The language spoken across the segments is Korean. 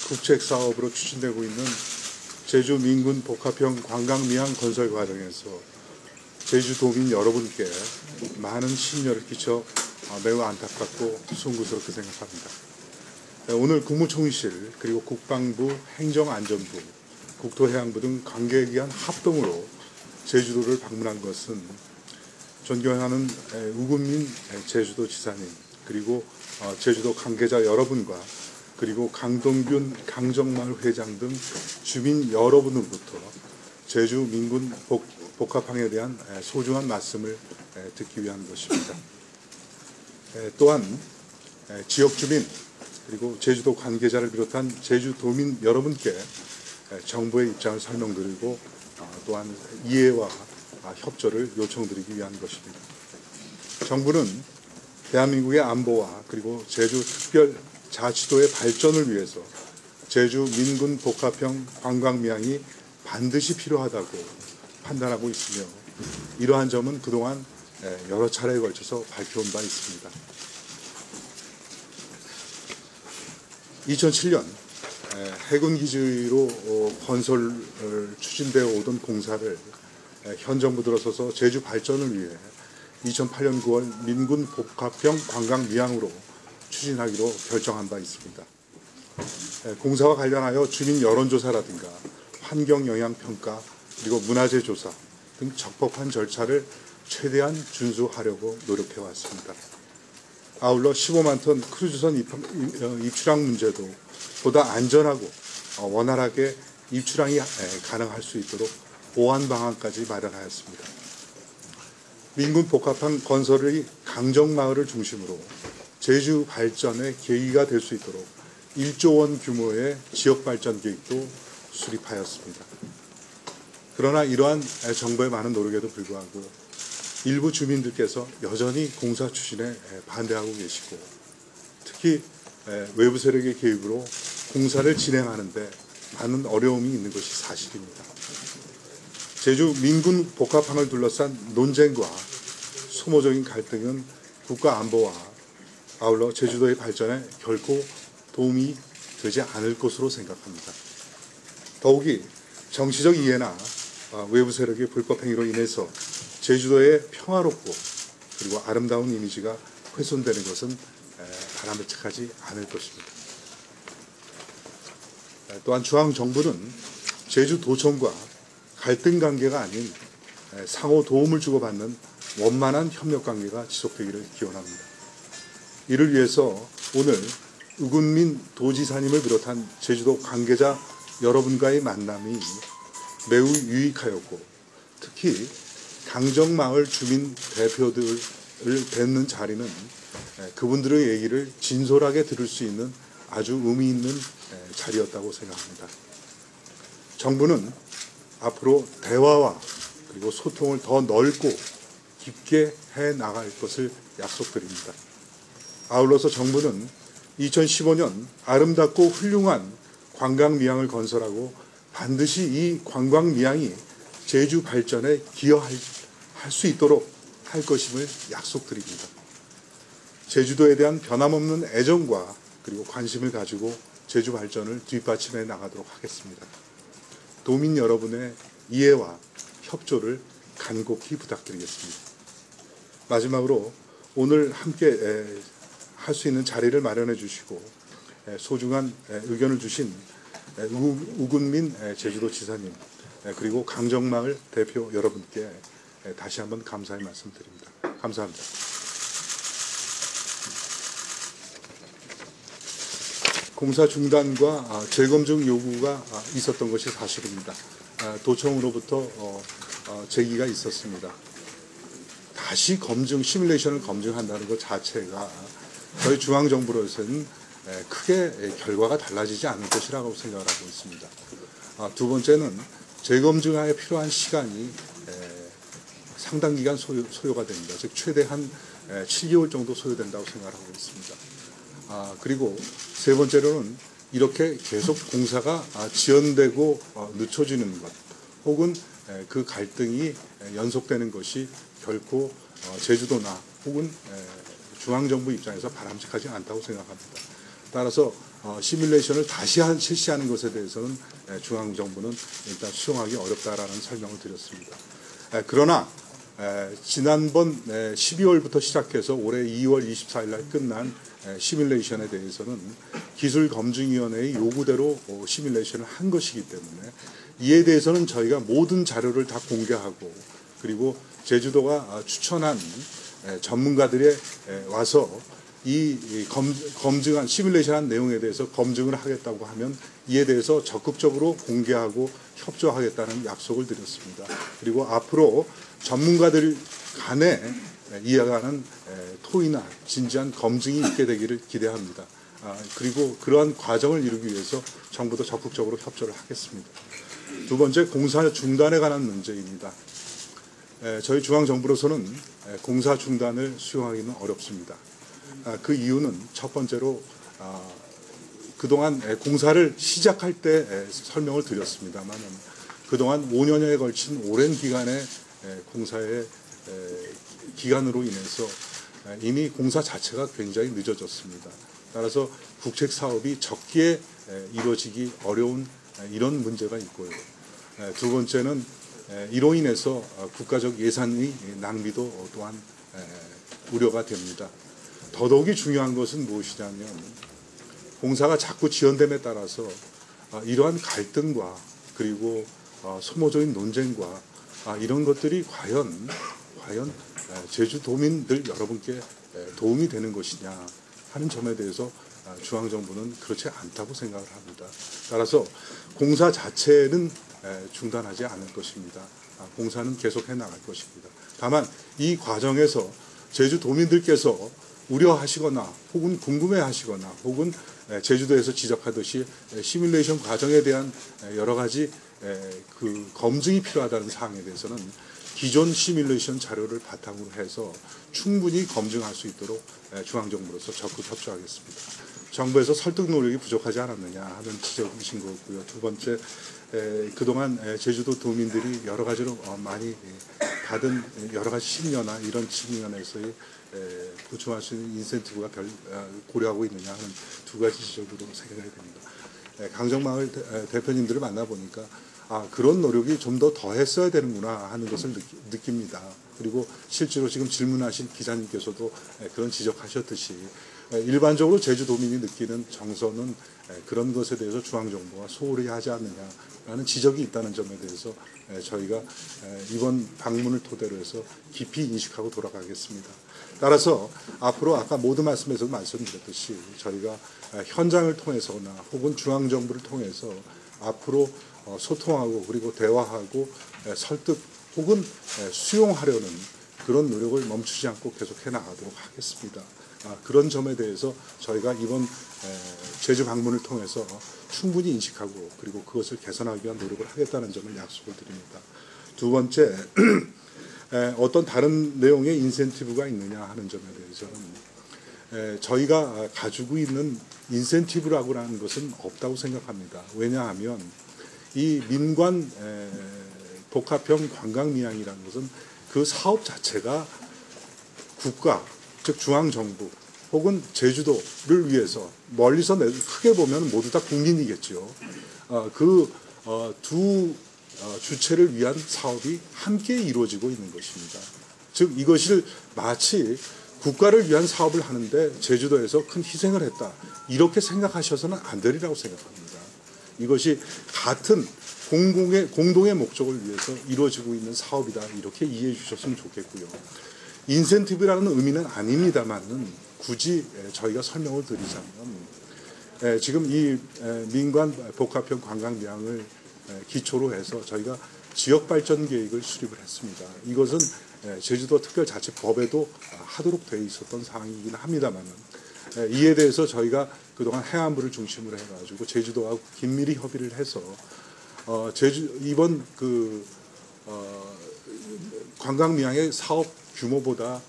국책사업으로 추진되고 있는 제주 민군 복합형 관광미항 건설 과정에서 제주도민 여러분께 많은 심려를 끼쳐 매우 안타깝고 송구스럽게 생각합니다. 오늘 국무총리실 그리고 국방부, 행정안전부, 국토해양부 등 관계기관 합동으로 제주도를 방문한 것은 존경하는 우금민 제주도지사님 그리고 제주도 관계자 여러분과 그리고 강동균 강정마을 회장 등 주민 여러분으로부터 제주 민군 복합항에 대한 소중한 말씀을 듣기 위한 것입니다. 또한 지역 주민 그리고 제주도 관계자를 비롯한 제주도민 여러분께 정부의 입장을 설명드리고 또한 이해와 협조를 요청드리기 위한 것입니다. 정부는 대한민국의 안보와 그리고 제주 특별자치도의 발전을 위해서 제주 민군 복합형 관광미항이 반드시 필요하다고 판단하고 있으며 이러한 점은 그동안 여러 차례에 걸쳐서 밝혀온 바 있습니다. 2007년 해군기지로 건설 추진되어 오던 공사를 현 정부 들어서서 제주 발전을 위해 2008년 9월 민군 복합형 관광미항으로 추진하기로 결정한 바 있습니다. 공사와 관련하여 주민 여론조사라든가 환경영향평가 그리고 문화재 조사 등 적법한 절차를 최대한 준수하려고 노력해 왔습니다. 아울러 15만 톤 크루즈선 입출항 문제도 보다 안전하고 원활하게 입출항이 가능할 수 있도록 보완 방안까지 마련하였습니다. 민군 복합항 건설의 강정마을을 중심으로 제주 발전의 계기가 될 수 있도록 1조 원 규모의 지역발전 계획도 수립하였습니다. 그러나 이러한 정부의 많은 노력에도 불구하고 일부 주민들께서 여전히 공사 추진에 반대하고 계시고 특히 외부 세력의 개입으로 공사를 진행하는 데 많은 어려움이 있는 것이 사실입니다. 제주 민군 복합항을 둘러싼 논쟁과 소모적인 갈등은 국가 안보와 아울러 제주도의 발전에 결코 도움이 되지 않을 것으로 생각합니다. 더욱이 정치적 이해나 외부 세력의 불법 행위로 인해서 제주도의 평화롭고 그리고 아름다운 이미지가 훼손되는 것은 바람직하지 않을 것입니다. 또한 중앙정부는 제주도청과 갈등 관계가 아닌 상호 도움을 주고받는 원만한 협력 관계가 지속되기를 기원합니다. 이를 위해서 오늘 우금민 도지사님을 비롯한 제주도 관계자 여러분과의 만남이 매우 유익하였고 특히 강정마을 주민 대표들을 뵙는 자리는 그분들의 얘기를 진솔하게 들을 수 있는 아주 의미 있는 자리였다고 생각합니다. 정부는 앞으로 대화와 그리고 소통을 더 넓고 깊게 해나갈 것을 약속드립니다. 아울러서 정부는 2015년 아름답고 훌륭한 관광미항을 건설하고 반드시 이 관광미항이 제주 발전에 기여할 수 있도록 할 것임을 약속드립니다. 제주도에 대한 변함없는 애정과 그리고 관심을 가지고 제주 발전을 뒷받침해 나가도록 하겠습니다. 도민 여러분의 이해와 협조를 간곡히 부탁드리겠습니다. 마지막으로 오늘 함께 할 수 있는 자리를 마련해 주시고 소중한 의견을 주신 우금민 제주도지사님 그리고 강정마을 대표 여러분께 다시 한번 감사의 말씀드립니다. 감사합니다. 공사 중단과 재검증 요구가 있었던 것이 사실입니다. 도청으로부터 제기가 있었습니다. 다시 시뮬레이션을 검증한다는 것 자체가 저희 중앙정부로서는 크게 결과가 달라지지 않을 것이라고 생각을 하고 있습니다. 두 번째는 재검증하에 필요한 시간이 상당 기간 소요가 됩니다. 즉 최대 한 7개월 정도 소요된다고 생각하고 있습니다. 그리고 세 번째로는 이렇게 계속 공사가 지연되고 늦춰지는 것 혹은 그 갈등이 연속되는 것이 결코 제주도나 혹은 중앙정부 입장에서 바람직하지 않다고 생각합니다. 따라서 시뮬레이션을 다시 실시하는 것에 대해서는 중앙정부는 일단 수용하기 어렵다라는 설명을 드렸습니다. 그러나 지난번 12월부터 시작해서 올해 2월 24일 날 끝난 시뮬레이션에 대해서는 기술검증위원회의 요구대로 시뮬레이션을 한 것이기 때문에 이에 대해서는 저희가 모든 자료를 다 공개하고 그리고 제주도가 추천한 전문가들이 와서 이 검증한 시뮬레이션한 내용에 대해서 검증을 하겠다고 하면 이에 대해서 적극적으로 공개하고 협조하겠다는 약속을 드렸습니다. 그리고 앞으로 전문가들 간에 이어가는 토의나 진지한 검증이 있게 되기를 기대합니다. 그리고 그러한 과정을 이루기 위해서 정부도 적극적으로 협조를 하겠습니다. 두 번째, 공사 중단에 관한 문제입니다. 저희 중앙정부로서는 공사 중단을 수용하기는 어렵습니다. 그 이유는 첫 번째로 그동안 공사를 시작할 때 설명을 드렸습니다만 그동안 5년여에 걸친 오랜 기간의 공사의 기간으로 인해서 이미 공사 자체가 굉장히 늦어졌습니다. 따라서 국책 사업이 적기에 이루어지기 어려운 이런 문제가 있고요. 두 번째는 이로 인해서 국가적 예산의 낭비도 또한 우려가 됩니다. 더더욱이 중요한 것은 무엇이냐면 공사가 자꾸 지연됨에 따라서 이러한 갈등과 그리고 소모적인 논쟁과 이런 것들이 과연 제주도민들 여러분께 도움이 되는 것이냐 하는 점에 대해서 중앙정부는 그렇지 않다고 생각을 합니다. 따라서 공사 자체는 중단하지 않을 것입니다. 공사는 계속해 나갈 것입니다. 다만 이 과정에서 제주도민들께서 우려하시거나 혹은 궁금해하시거나 혹은 제주도에서 지적하듯이 시뮬레이션 과정에 대한 여러 가지 그 검증이 필요하다는 사항에 대해서는 기존 시뮬레이션 자료를 바탕으로 해서 충분히 검증할 수 있도록 중앙정부로서 적극 협조하겠습니다. 정부에서 설득 노력이 부족하지 않았느냐 하는 지적이신 것 같고요. 두 번째, 그동안 제주도 도민들이 여러 가지로 많이 받은 여러 가지 심려나 이런 측면에서의 보충할 수 있는 인센티브가 고려하고 있느냐 하는 두 가지 지적으로 생각해야 됩니다. 강정마을 대표님들을 만나보니까 그런 노력이 좀 더 더했어야 되는구나 하는 것을 느낍니다. 그리고 실제로 지금 질문하신 기자님께서도 그런 지적하셨듯이 일반적으로 제주도민이 느끼는 정서는 그런 것에 대해서 중앙정부가 소홀히 하지 않느냐라는 지적이 있다는 점에 대해서 저희가 이번 방문을 토대로 해서 깊이 인식하고 돌아가겠습니다. 따라서 앞으로 아까 모든 말씀에서 말씀드렸듯이 저희가 현장을 통해서나 혹은 중앙정부를 통해서 앞으로 소통하고 그리고 대화하고 설득 혹은 수용하려는 그런 노력을 멈추지 않고 계속해 나가도록 하겠습니다. 그런 점에 대해서 저희가 이번 제주 방문을 통해서 충분히 인식하고 그리고 그것을 개선하기 위한 노력을 하겠다는 점을 약속을 드립니다. 두 번째, 어떤 다른 내용의 인센티브가 있느냐 하는 점에 대해서는 저희가 가지고 있는 인센티브라고 하는 것은 없다고 생각합니다. 왜냐하면 이 민관 복합형 관광미양이라는 것은 그 사업 자체가 국가, 즉 중앙정부 혹은 제주도를 위해서 멀리서 크게 보면 모두 다 국민이겠죠. 두 주체를 위한 사업이 함께 이루어지고 있는 것입니다. 즉 이것을 마치 국가를 위한 사업을 하는데 제주도에서 큰 희생을 했다 이렇게 생각하셔서는 안 되리라고 생각합니다. 이것이 같은 공동의 목적을 위해서 이루어지고 있는 사업이다 이렇게 이해해 주셨으면 좋겠고요. 인센티브라는 의미는 아닙니다만은 굳이 저희가 설명을 드리자면 지금 이 민관 복합형 관광명을 기초로 해서 저희가 지역발전 계획을 수립을 했습니다. 이것은 제주도 특별자치법에도 하도록 되어 있었던 사항이긴 합니다만은 이에 대해서 저희가 그동안 해안부를 중심으로 해가지고 제주도하고 긴밀히 협의를 해서 이번 관광미양의 사업 규모보다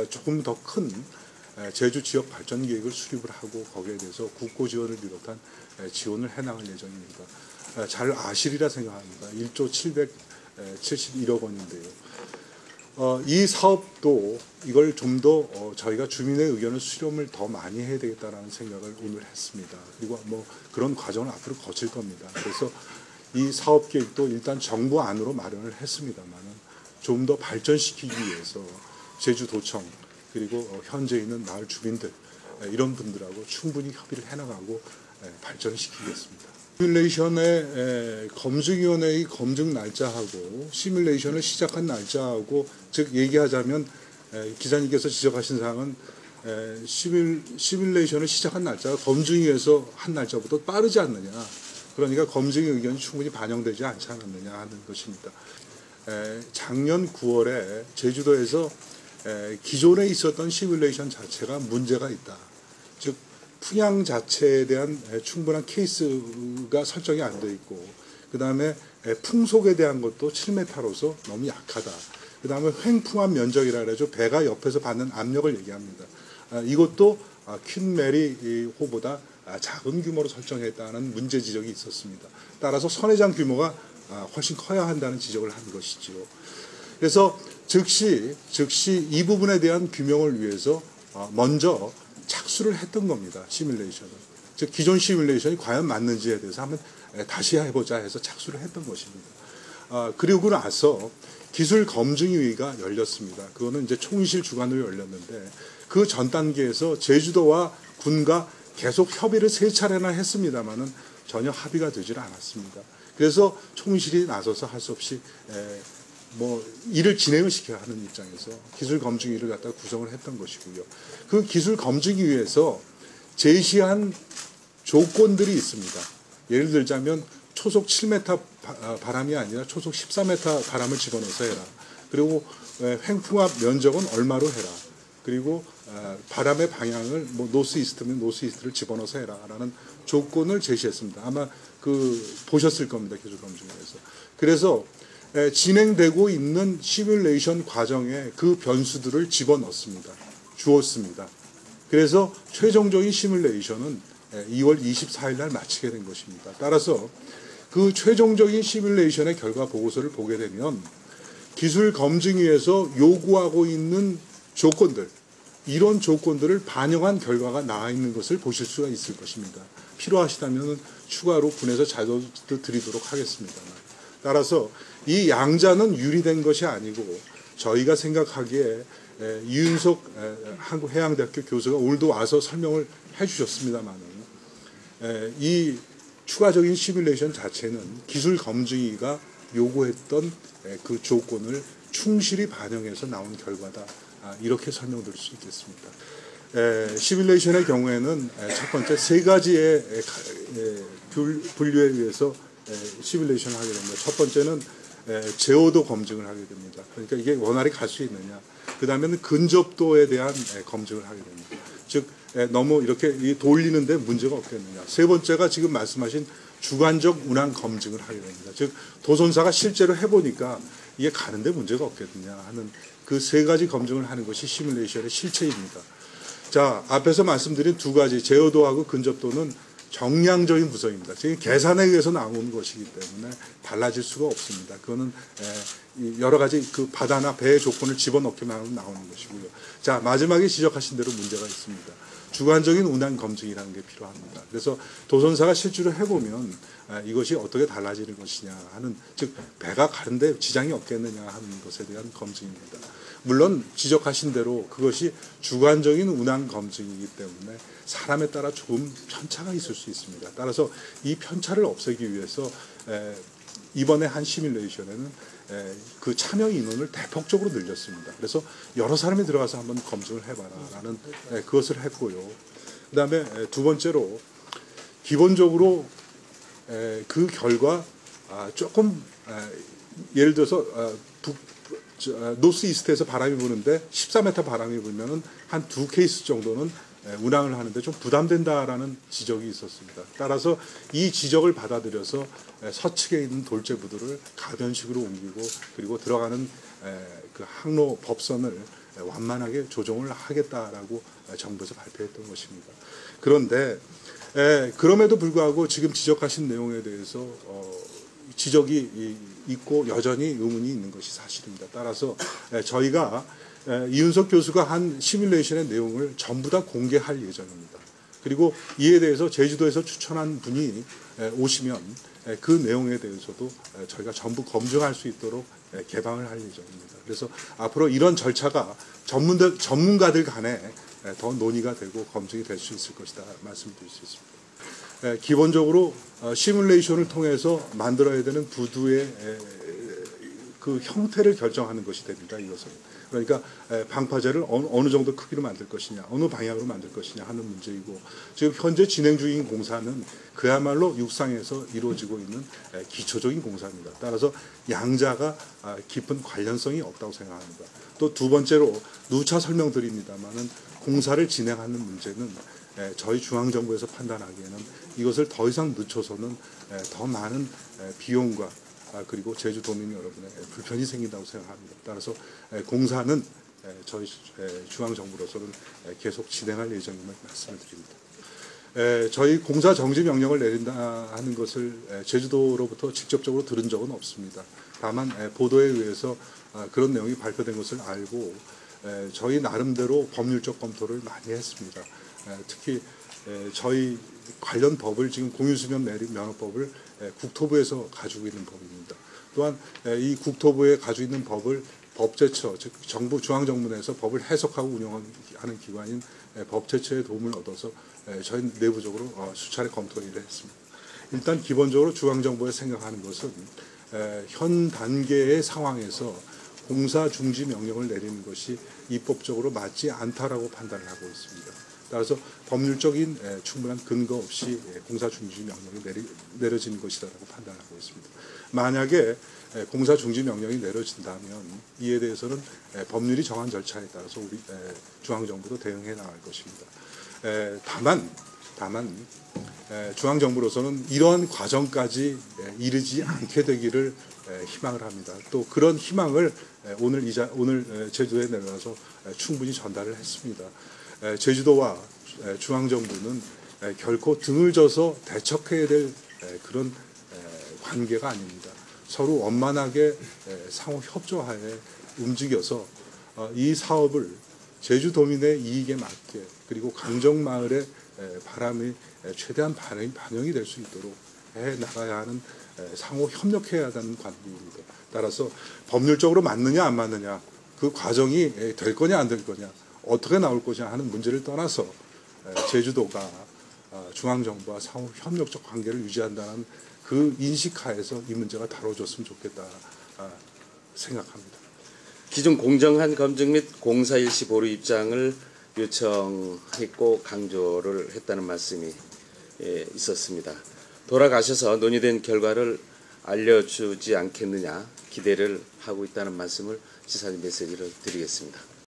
조금 더 큰 제주 지역 발전 계획을 수립을 하고 거기에 대해서 국고 지원을 비롯한 지원을 해나갈 예정입니다. 잘 아시리라 생각합니다. 1조 771억 원인데요. 이 사업도 이걸 좀 더 저희가 주민의 의견을 수렴을 더 많이 해야 되겠다라는 생각을 오늘 했습니다. 그리고 뭐 그런 과정을 앞으로 거칠 겁니다. 그래서 이 사업 계획도 일단 정부 안으로 마련을 했습니다만은 좀 더 발전시키기 위해서 제주도청 그리고 현재 있는 마을 주민들 이런 분들하고 충분히 협의를 해나가고 발전을 시키겠습니다. 시뮬레이션의 검증위원회의 검증 날짜하고 시뮬레이션을 시작한 날짜하고 즉 얘기하자면 기자님께서 지적하신 사항은 시뮬레이션을 시작한 날짜가 검증위에서 한 날짜보다 빠르지 않느냐. 그러니까 검증의 의견이 충분히 반영되지 않지 않았느냐 하는 것입니다. 작년 9월에 제주도에서 기존에 있었던 시뮬레이션 자체가 문제가 있다. 즉 풍향 자체에 대한 충분한 케이스가 설정이 안 돼 있고 그 다음에 풍속에 대한 것도 7m로서 너무 약하다. 그 다음에 횡풍한 면적이라 그러죠. 배가 옆에서 받는 압력을 얘기합니다. 이것도 퀸 메리 호보다 작은 규모로 설정했다는 문제 지적이 있었습니다. 따라서 선회장 규모가 훨씬 커야 한다는 지적을 한 것이죠. 그래서 즉시 이 부분에 대한 규명을 위해서 먼저 착수를 했던 겁니다. 시뮬레이션을. 즉 기존 시뮬레이션이 과연 맞는지에 대해서 한번 다시 해보자 해서 착수를 했던 것입니다. 그리고 나서 기술 검증위가 열렸습니다. 그거는 이제 총실 주관으로 열렸는데 그 전 단계에서 제주도와 군과 계속 협의를 3차례나 했습니다만은 전혀 합의가 되질 않았습니다. 그래서 총실이 나서서 할 수 없이 뭐 일을 진행을 시켜야 하는 입장에서 기술 검증위를 갖다가 구성을 했던 것이고요. 그 기술 검증위에서 제시한 조건들이 있습니다. 예를 들자면 초속 7m 바람이 아니라 초속 14m 바람을 집어넣어서 해라. 그리고 횡풍압 면적은 얼마로 해라. 그리고 바람의 방향을 뭐 노스 이스트면 노스 이스트를 집어넣어서 해라라는 조건을 제시했습니다. 아마 보셨을 겁니다. 기술 검증위에서. 그래서 진행되고 있는 시뮬레이션 과정에 그 변수들을 집어넣습니다. 주었습니다. 그래서 최종적인 시뮬레이션은 2월 24일 날 마치게 된 것입니다. 따라서 그 최종적인 시뮬레이션의 결과 보고서를 보게 되면 기술 검증위에서 요구하고 있는 조건들, 이런 조건들을 반영한 결과가 나와 있는 것을 보실 수가 있을 것입니다. 필요하시다면 추가로 군에서 자료 드리도록 하겠습니다만. 따라서 이 양자는 유리된 것이 아니고 저희가 생각하기에 이윤석 한국해양대학교 교수가 오늘도 와서 설명을 해주셨습니다만 이 추가적인 시뮬레이션 자체는 기술 검증위가 요구했던 그 조건을 충실히 반영해서 나온 결과다. 이렇게 설명드릴 수 있겠습니다. 시뮬레이션의 경우에는 첫 번째 3가지의 분류에 의해서 시뮬레이션을 하게 됩니다. 첫 번째는 제어도 검증을 하게 됩니다. 그러니까 이게 원활히 갈 수 있느냐. 그 다음에는 근접도에 대한 검증을 하게 됩니다. 즉 너무 이렇게 돌리는데 문제가 없겠느냐. 세 번째가 지금 말씀하신 주관적 운항 검증을 하게 됩니다. 즉 도선사가 실제로 해보니까 이게 가는데 문제가 없겠느냐 하는 그 3가지 검증을 하는 것이 시뮬레이션의 실체입니다. 자, 앞에서 말씀드린 2가지 제어도하고 근접도는 정량적인 구성입니다. 지금 계산에 의해서 나오는 것이기 때문에 달라질 수가 없습니다. 그거는 여러 가지 그 바다나 배의 조건을 집어넣기만 하면 나오는 것이고요. 자, 마지막에 지적하신 대로 문제가 있습니다. 주관적인 운항 검증이라는 게 필요합니다. 그래서 도선사가 실제로 해보면 이것이 어떻게 달라지는 것이냐 하는, 즉 배가 가는데 지장이 없겠느냐 하는 것에 대한 검증입니다. 물론 지적하신 대로 그것이 주관적인 운항 검증이기 때문에 사람에 따라 조금 편차가 있을 수 있습니다. 따라서 이 편차를 없애기 위해서 이번에 한 시뮬레이션에는 그 참여 인원을 대폭적으로 늘렸습니다. 그래서 여러 사람이 들어가서 한번 검증을 해봐라라는 그것을 했고요. 그 다음에 2번째로 기본적으로 그 결과 조금 예를 들어서 노스 이스트에서 바람이 부는데 14m 바람이 불면은 한 2케이스 정도는 운항을 하는데 좀 부담된다라는 지적이 있었습니다. 따라서 이 지적을 받아들여서 서측에 있는 돌제부들을 가변식으로 옮기고 그리고 들어가는 그 항로 법선을 완만하게 조정을 하겠다라고 정부에서 발표했던 것입니다. 그런데 그럼에도 불구하고 지금 지적하신 내용에 대해서 지적이 있고 여전히 의문이 있는 것이 사실입니다. 따라서 저희가 이윤석 교수가 한 시뮬레이션의 내용을 전부 다 공개할 예정입니다. 그리고 이에 대해서 제주도에서 추천한 분이 오시면 그 내용에 대해서도 저희가 전부 검증할 수 있도록 개방을 할 예정입니다. 그래서 앞으로 이런 절차가 전문가들 간에 더 논의가 되고 검증이 될 수 있을 것이다 말씀드릴 수 있습니다. 기본적으로 시뮬레이션을 통해서 만들어야 되는 부두의 그 형태를 결정하는 것이 됩니다. 이것은. 그러니까 방파제를 어느 정도 크기로 만들 것이냐, 어느 방향으로 만들 것이냐 하는 문제이고, 지금 현재 진행 중인 공사는 그야말로 육상에서 이루어지고 있는 기초적인 공사입니다. 따라서 양자가 깊은 관련성이 없다고 생각합니다. 또 두 번째로 누차 설명드립니다만은 공사를 진행하는 문제는 저희 중앙정부에서 판단하기에는 이것을 더 이상 늦춰서는 더 많은 비용과 그리고 제주도민 여러분의 불편이 생긴다고 생각합니다. 따라서 공사는 저희 중앙정부로서는 계속 진행할 예정임을 말씀을 드립니다. 저희 공사 정지 명령을 내린다 하는 것을 제주도로부터 직접적으로 들은 적은 없습니다. 다만 보도에 의해서 그런 내용이 발표된 것을 알고 저희 나름대로 법률적 검토를 많이 했습니다. 특히 저희 관련 법을 지금 공유수면 면허법을 국토부에서 가지고 있는 법입니다. 또한 이 국토부에 가지고 있는 법을 법제처, 즉 정부 중앙정부 내에서 법을 해석하고 운영하는 기관인 법제처의 도움을 얻어서 저희 내부적으로 수차례 검토를 했습니다. 일단 기본적으로 중앙정부에 생각하는 것은 현 단계의 상황에서 공사 중지 명령을 내리는 것이 입법적으로 맞지 않다라고 판단을 하고 있습니다. 따라서 법률적인 충분한 근거 없이 공사 중지 명령이 내려지는 것이다라고 판단하고 있습니다. 만약에 공사 중지 명령이 내려진다면 이에 대해서는 법률이 정한 절차에 따라서 우리 중앙정부도 대응해 나갈 것입니다. 다만 중앙정부로서는 이러한 과정까지 이르지 않게 되기를 희망을 합니다. 또 그런 희망을 오늘 제주도에 내려와서 충분히 전달을 했습니다. 제주도와 중앙정부는 결코 등을 져서 대척해야 될 그런 관계가 아닙니다. 서로 원만하게 상호 협조하에 움직여서 이 사업을 제주도민의 이익에 맞게 그리고 강정마을의 바람이 최대한 반영이 될 수 있도록 해 나가야 하는 상호 협력해야 하는 관계입니다. 따라서 법률적으로 맞느냐 안 맞느냐 그 과정이 될 거냐 안 될 거냐 어떻게 나올 것이냐 하는 문제를 떠나서 제주도가 중앙정부와 상호 협력적 관계를 유지한다는 그 인식하에서 이 문제가 다뤄졌으면 좋겠다 생각합니다. 기존 공정한 검증 및 공사 일시 보류 입장을 요청했고 강조를 했다는 말씀이 있었습니다. 돌아가셔서 논의된 결과를 알려주지 않겠느냐 기대를 하고 있다는 말씀을 지사님 메시지를 드리겠습니다.